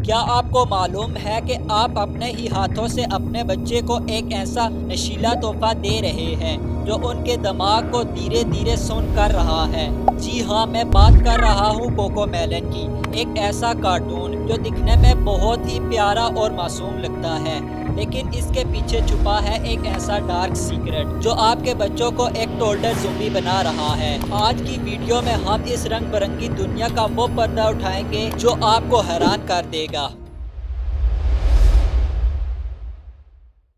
क्या आपको मालूम है कि आप अपने ही हाथों से अपने बच्चे को एक ऐसा नशीला तोहफा दे रहे हैं जो उनके दिमाग को धीरे धीरे सुन कर रहा है। जी हाँ, मैं बात कर रहा हूँ कोकोमेलन की। एक ऐसा कार्टून जो दिखने में बहुत ही प्यारा और मासूम लगता है, लेकिन इसके पीछे छुपा है एक ऐसा डार्क सीक्रेट जो आपके बच्चों को एक टोल्डर ज़ॉम्बी बना रहा है। आज की वीडियो में हम इस रंग बिरंगी दुनिया का वो पर्दा उठाएंगे जो आपको हैरान कर देगा।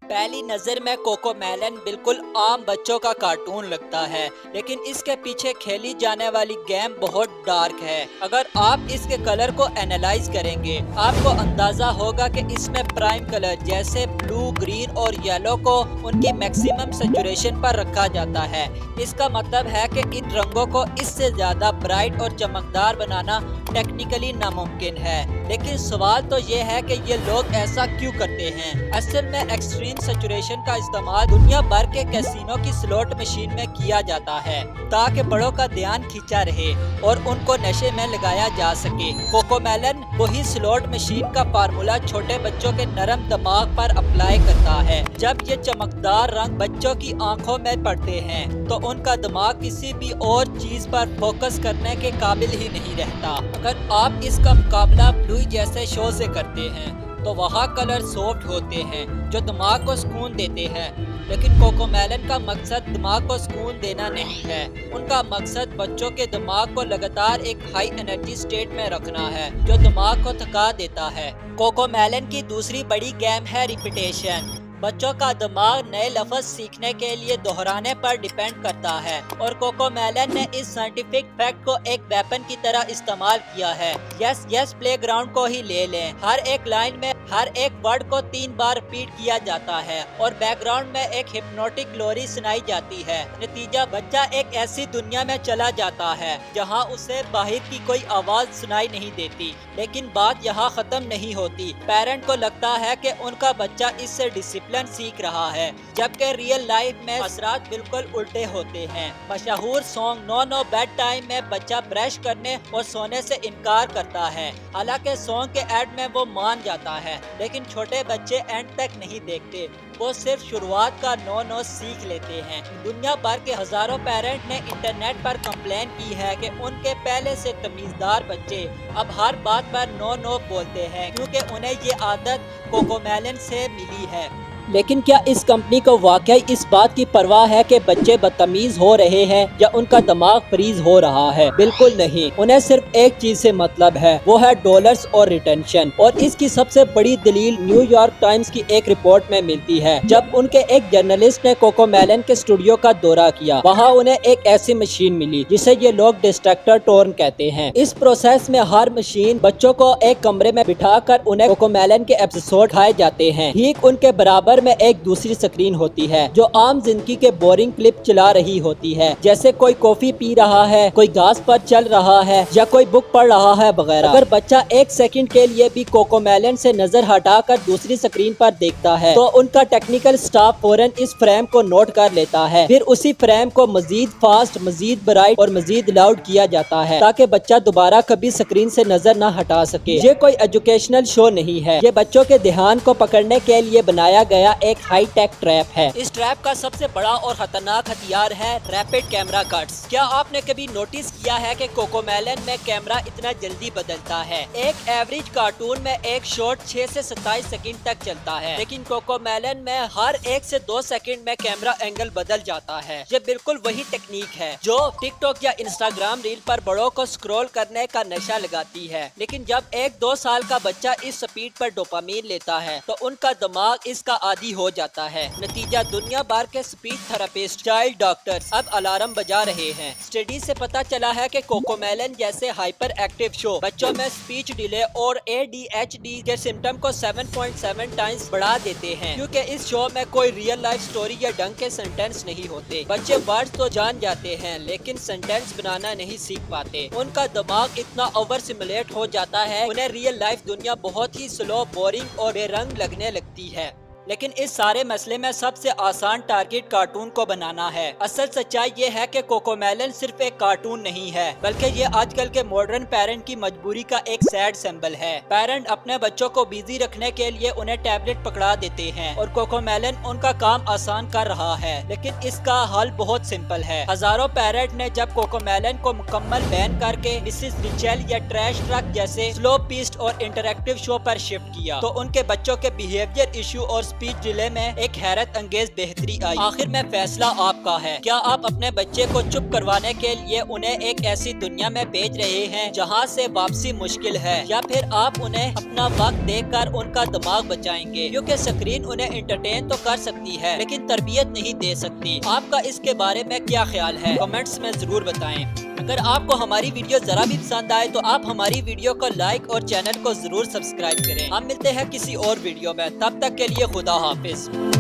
पहली नज़र में कोकोमेलन बिल्कुल आम बच्चों का कार्टून लगता है, लेकिन इसके पीछे खेली जाने वाली गेम बहुत डार्क है। अगर आप इसके कलर को एनालाइज करेंगे, आपको अंदाजा होगा कि इसमें प्राइम कलर जैसे ब्लू, ग्रीन और येलो को उनकी मैक्सिमम सैचुरेशन पर रखा जाता है। इसका मतलब है कि इन रंगों को इससे ज्यादा ब्राइट और चमकदार बनाना टेक्निकली नामुमकिन है। लेकिन सवाल तो ये है कि ये लोग ऐसा क्यों करते हैं। असल में एक्सट्रीम सैचुरेशन का इस्तेमाल दुनिया भर के कैसीनो की स्लॉट मशीन में किया जाता है ताकि बड़ों का ध्यान खींचा रहे और उनको नशे में लगाया जा सके। कोकोमेलन वही स्लॉट मशीन का फार्मूला छोटे बच्चों के नरम दिमाग पर अप्लाई करता है। जब ये चमकदार रंग बच्चों की आंखों में पड़ते हैं तो उनका दिमाग किसी भी और चीज पर फोकस करने के काबिल ही नहीं रहता। अगर आप इसका मुकाबला ब्लू जैसे शो से करते हैं तो वहाँ कलर सॉफ्ट होते हैं जो दिमाग को सुकून देते हैं, लेकिन कोकोमेलन का मकसद दिमाग को सुकून देना नहीं है। उनका मकसद बच्चों के दिमाग को लगातार एक हाई एनर्जी स्टेट में रखना है जो दिमाग को थका देता है। कोकोमेलन की दूसरी बड़ी गेम है रिपीटेशन। बच्चों का दिमाग नए लफ्ज सीखने के लिए दोहराने पर डिपेंड करता है और कोकोमेलन ने इस साइंटिफिक फैक्ट को एक वेपन की तरह इस्तेमाल किया है। यस यस प्लेग्राउंड को ही ले लें। हर एक लाइन में हर एक वर्ड को 3 बार रिपीट किया जाता है और बैकग्राउंड में एक हिप्नोटिक ग्लोरी सुनाई जाती है। नतीजा, बच्चा एक ऐसी दुनिया में चला जाता है जहां उसे बाहर की कोई आवाज सुनाई नहीं देती। लेकिन बात यहाँ खत्म नहीं होती। पेरेंट को लगता है कि उनका बच्चा इससे डिसिप्लिन सीख रहा है, जबकि रियल लाइफ में असरात बिल्कुल उल्टे होते हैं। मशहूर song no no bedtime में बच्चा ब्रश करने और सोने से इनकार करता है, हालांकि सॉन्ग के एड में वो मान जाता है। लेकिन छोटे बच्चे एंड तक नहीं देखते, वो सिर्फ शुरुआत का नो नो सीख लेते हैं। दुनिया भर के हजारों पेरेंट ने इंटरनेट पर कंप्लेन की है कि उनके पहले से तमीजदार बच्चे अब हर बात पर नो नो बोलते हैं क्योंकि उन्हें ये आदत कोकोमेलन से मिली है। लेकिन क्या इस कंपनी को वाकई इस बात की परवाह है कि बच्चे बदतमीज हो रहे हैं या उनका दिमाग फ्रीज हो रहा है? बिल्कुल नहीं। उन्हें सिर्फ एक चीज से मतलब है, वो है डॉलर्स और रिटेंशन। और इसकी सबसे बड़ी दलील न्यूयॉर्क टाइम्स की एक रिपोर्ट में मिलती है। जब उनके एक जर्नलिस्ट ने कोकोमेलन के स्टूडियो का दौरा किया, वहाँ उन्हें एक ऐसी मशीन मिली जिसे ये लोग डिस्ट्रैक्टर टोर्न कहते हैं। इस प्रोसेस में हर मशीन बच्चों को एक कमरे में बिठा कर उन्हें कोकोमेलन के एपिसोड दिखाए जाते हैं। ठीक उनके बराबर में एक दूसरी स्क्रीन होती है जो आम जिंदगी के बोरिंग क्लिप चला रही होती है, जैसे कोई कॉफी पी रहा है, कोई घास पर चल रहा है या कोई बुक पढ़ रहा है वगैरह। अगर बच्चा एक सेकंड के लिए भी कोकोमेलन से नजर हटाकर दूसरी स्क्रीन पर देखता है तो उनका टेक्निकल स्टाफ फौरन इस फ्रेम को नोट कर लेता है। फिर उसी फ्रेम को मजीद फास्ट, मजीद ब्राइट और मजीद लाउड किया जाता है ताकि बच्चा दोबारा कभी स्क्रीन से नजर न हटा सके। ये कोई एजुकेशनल शो नहीं है, ये बच्चों के ध्यान को पकड़ने के लिए बनाया गया एक हाई टेक ट्रैप है। इस ट्रैप का सबसे बड़ा और खतरनाक हथियार है रैपिड कैमरा कट्स। क्या आपने कभी नोटिस किया है कि कोकोमेलन में कैमरा इतना जल्दी बदलता है? एक एवरेज कार्टून में एक शॉट 6 से 27 सेकंड तक चलता है, लेकिन कोकोमेलन में हर 1 से 2 सेकंड में कैमरा एंगल बदल जाता है। ये बिल्कुल वही टेक्निक है जो टिकटॉक या इंस्टाग्राम रील पर बड़ों को स्क्रॉल करने का नशा लगाती है। लेकिन जब 1-2 साल का बच्चा इस स्पीड पर डोपामीन लेता है तो उनका दिमाग इसका आदी हो जाता है। नतीजा, दुनिया भर के स्पीच थेरेपिस्ट, चाइल्ड डॉक्टर्स अब अलार्म बजा रहे हैं। स्टडी से पता चला है कि कोकोमेलन जैसे हाइपर एक्टिव शो बच्चों में स्पीच डिले और ADHD के सिम्टम को 7.7 टाइम्स बढ़ा देते हैं, क्योंकि इस शो में कोई रियल लाइफ स्टोरी या ढंग के सेंटेंस नहीं होते। बच्चे वर्ड्स तो जान जाते हैं लेकिन सेंटेंस बनाना नहीं सीख पाते। उनका दिमाग इतना ओवर सिमुलेट हो जाता है, उन्हें रियल लाइफ दुनिया बहुत ही स्लो, बोरिंग और बेरंग लगने लगती है। लेकिन इस सारे मसले में सबसे आसान टारगेट कार्टून को बनाना है। असल सच्चाई ये है कि कोकोमेलन सिर्फ एक कार्टून नहीं है, बल्कि ये आजकल के मॉडर्न पेरेंट की मजबूरी का एक सैड सिंबल है। पेरेंट अपने बच्चों को बिजी रखने के लिए उन्हें टैबलेट पकड़ा देते हैं और कोकोमेलन उनका काम आसान कर रहा है, लेकिन इसका हल बहुत सिंपल है। हजारों पेरेंट ने जब कोकोमेलन को मुकम्मल बैन करके मिसेस रिचेल या ट्रैश ट्रक जैसे स्लो पीस्ट और इंटरैक्टिव शो पर शिफ्ट किया, तो उनके बच्चों के बिहेवियर इशू और स्पीच डिले में एक हैरत अंगेज बेहतरी आई। आखिर में फैसला आपका है। क्या आप अपने बच्चे को चुप करवाने के लिए उन्हें एक ऐसी दुनिया में भेज रहे हैं जहां से वापसी मुश्किल है, या फिर आप उन्हें अपना वक्त देकर उनका दिमाग बचाएंगे? क्योंकि स्क्रीन उन्हें एंटरटेन तो कर सकती है, लेकिन तरबियत नहीं दे सकती। आपका इसके बारे में क्या ख्याल है? कमेंट्स में जरूर बताएं। अगर आपको हमारी वीडियो जरा भी पसंद आए तो आप हमारी वीडियो को लाइक और चैनल को जरूर सब्सक्राइब करें। हम मिलते हैं किसी और वीडियो में, तब तक के लिए खुदा हाफिज।